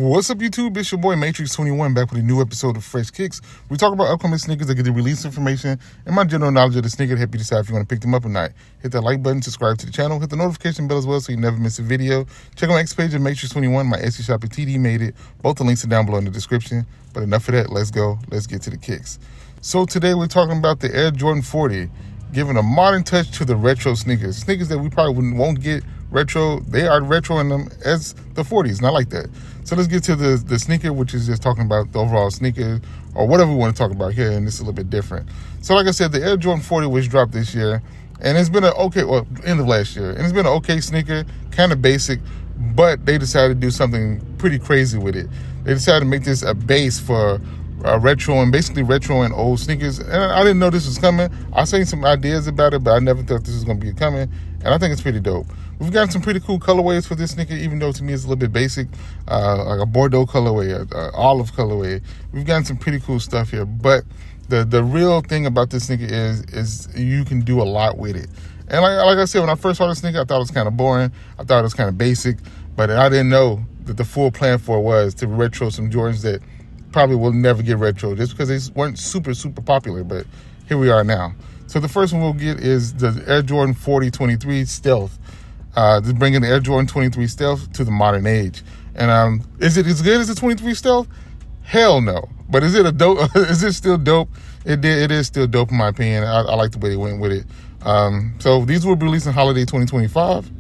What's up, YouTube? It's your boy M8trix21 back with a new episode of Fresh Kicks. We talk about upcoming sneakers that get the release information and my general knowledge of the sneaker to help you decide if you want to pick them up or not. Hit that like button, subscribe to the channel, hit the notification bell as well so you never miss a video. Check out my X page at M8trix21, my Etsy shop at TDMadeIt. Both the links are down below in the description. But enough of that, let's go. Let's get to the kicks. So today we're talking about the Air Jordan 40, giving a modern touch to the retro sneakers. Sneakers that we probably won't get retro, they are retro in them as the 40s, not like that. So let's get to the sneaker, which is just talking about the overall sneaker or whatever we want to talk about here, and it's a little bit different. So like I said, the Air Jordan 40 was dropped this year, and it's been end of last year, and it's been an okay sneaker, kind of basic, but they decided to do something pretty crazy with it. They decided to make this a base for retro and old sneakers, and I didn't know this was coming. I seen some ideas about it, but I never thought this was going to be coming, and I think it's pretty dope. We've gotten some pretty cool colorways for this sneaker, even though to me it's a little bit basic, like a Bordeaux colorway, olive colorway. We've gotten some pretty cool stuff here, but the real thing about this sneaker is you can do a lot with it. And like I said, when I first saw this sneaker, I thought it was kind of boring. I thought it was kind of basic, but I didn't know that the full plan for it was to retro some Jordans that probably will never get retro just because they weren't super popular, but here we are now. So the first one we'll get is the Air Jordan 4023 Stealth. Just bringing the Air Jordan 23 Stealth to the modern age. And is it as good as the 23 Stealth? Hell no. But is it a dope? Is it still dope? It is still dope in my opinion. I like the way they went with it. So these will be released in holiday 2025.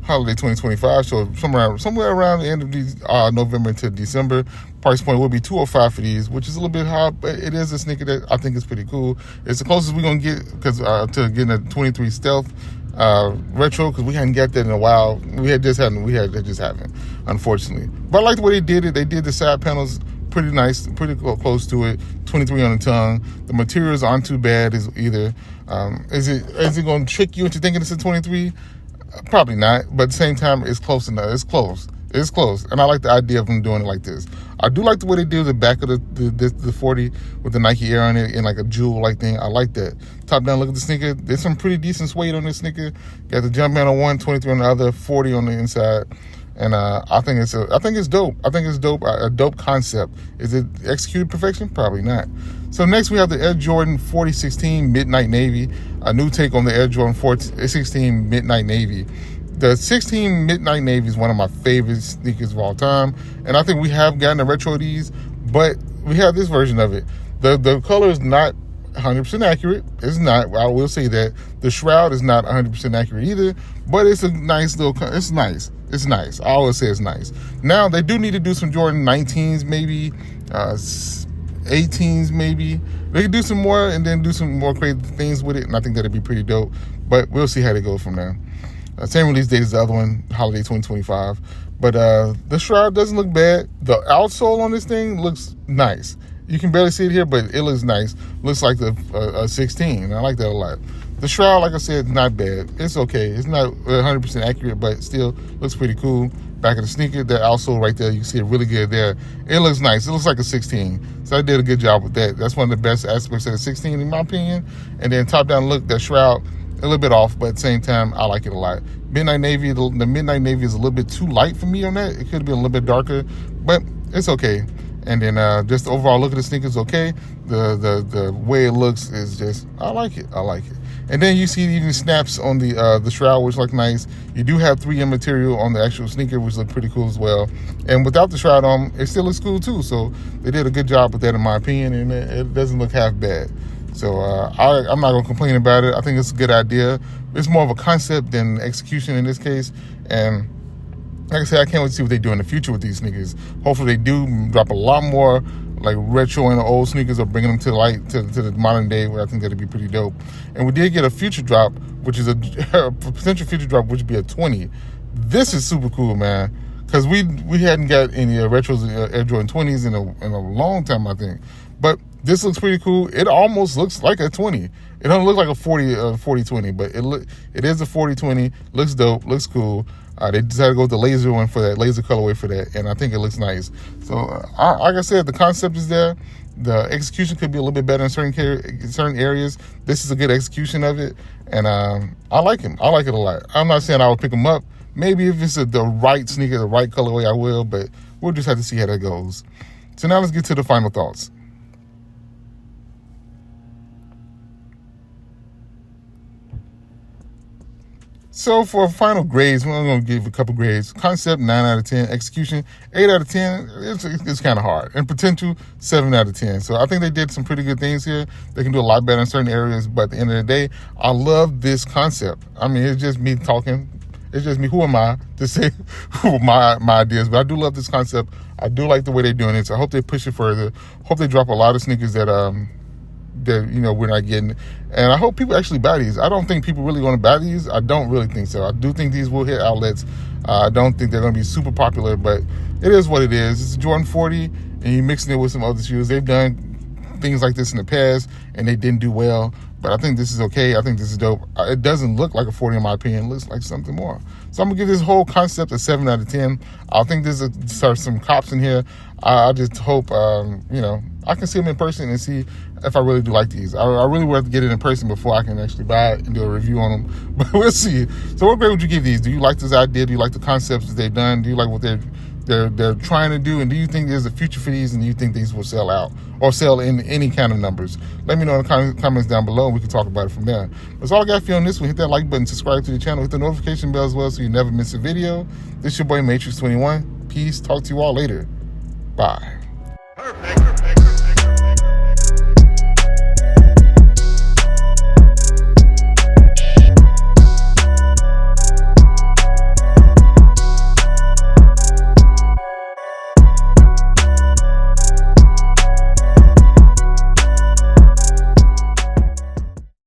Holiday 2025, so somewhere around the end of November to December. Price point will be $205 for these, which is a little bit high, but it is a sneaker that I think is pretty cool. It's the closest we're gonna get to getting a 23 Stealth retro, because we hadn't got that in a while. We just haven't, unfortunately. But I like the way they did it. They did the side panels pretty nice, pretty close to it. 23 on the tongue. The materials aren't too bad either. Is it gonna trick you into thinking it's a 23? Probably not, but at the same time, it's close enough. It's close, and I like the idea of them doing it like this. I do like the way they do the back of the 40 with the Nike Air on it and like a jewel-like thing. I like that. Top down look at the sneaker. There's some pretty decent suede on this sneaker. Got the Jumpman on one, 23 on the other, 40 on the inside, and I think it's dope. I think it's dope. A dope concept. Is it executed perfection? Probably not. So next we have the Air Jordan 4016 Midnight Navy, a new take on the Air Jordan 4016 Midnight Navy. The 16 Midnight Navy is one of my favorite sneakers of all time, and I think we have gotten a retro of these, but we have this version of it. The color is not 100% accurate. It's not. I will say that. The shroud is not 100% accurate either, but it's a nice little. It's nice. It's nice. I always say it's nice. Now they do need to do some Jordan 19s, maybe 18s, maybe. They can do some more and then do some more crazy things with it, and I think that'd be pretty dope. But we'll see how they go from there. Same release date as the other one, holiday 2025. But the shroud doesn't look bad. The outsole on this thing looks nice. You can barely see it here, but it looks nice. Looks like a 16. I like that a lot. The shroud, like I said, not bad. It's okay. It's not 100% accurate, but still looks pretty cool. Back of the sneaker, the outsole right there, you can see it really good there. It looks nice. It looks like a 16. So I did a good job with that. That's one of the best aspects of the 16 in my opinion. And then top down look, that shroud, a little bit off, but at the same time, I like it a lot. Midnight Navy, the Midnight Navy is a little bit too light for me on that. It could have been a little bit darker, but it's okay. And then just the overall look of the sneaker is okay. The way it looks is just, I like it. And then you see even snaps on the shroud, which look nice. You do have 3M material on the actual sneaker, which look pretty cool as well. And without the shroud on, it still looks cool too. So they did a good job with that in my opinion, and it doesn't look half bad. So I'm not going to complain about it. I think it's a good idea. It's more of a concept than execution in this case. And like I said, I can't wait to see what they do in the future with these sneakers. Hopefully they do drop a lot more like retro and old sneakers, or bringing them to light to the modern day, where I think that'd be pretty dope. And we did get a future drop, which is a potential future drop, which would be a 20. This is super cool, man, because we hadn't got any retros Air Jordan 20s in a long time, I think. But this looks pretty cool. It almost looks like a 20. It don't look like a 40-20, but it is a 40-20. Looks dope. Looks cool. They decided to go with the laser one for that, laser colorway for that, and I think it looks nice. So, like I said, the concept is there. The execution could be a little bit better in certain areas. This is a good execution of it, and I like him. I like it a lot. I'm not saying I would pick him up. Maybe if it's the right sneaker, the right colorway, I will, but we'll just have to see how that goes. So now let's get to the final thoughts. So for final grades, we're going to give a couple grades. Concept, 9 out of 10. Execution, 8 out of 10. It's kind of hard. And potential, 7 out of 10. So I think they did some pretty good things here. They can do a lot better in certain areas. But at the end of the day, I love this concept. I mean, it's just me talking. It's just me. Who am I to say my ideas? But I do love this concept. I do like the way they're doing it. So I hope they push it further. Hope they drop a lot of sneakers that we're not getting, and I hope people actually buy these. I don't think people really want to buy these. I don't really think so. I do think these will hit outlets. I don't think they're going to be super popular, but it is what it is. It's a Jordan 40, and you're mixing it with some other shoes. They've done things like this in the past, and they didn't do well, but I think this is okay. I think this is dope. It doesn't look like a 40 in my opinion. It looks like something more. So I'm going to give this whole concept a 7 out of 10. I think there's some cops in here. I just hope, I can see them in person and see if I really do like these. I really want to get it in person before I can actually buy it and do a review on them. But we'll see. So what grade would you give these? Do you like this idea? Do you like the concepts that they've done? Do you like what they're trying to do? And do you think there's a future for these? And do you think these will sell out or sell in any kind of numbers? Let me know in the comments down below, and we can talk about it from there. That's all I got for you on this one. Hit that like button, subscribe to the channel, hit the notification bell as well so you never miss a video. This is your boy M8trix21. Peace. Talk to you all later. Bye. Perfect.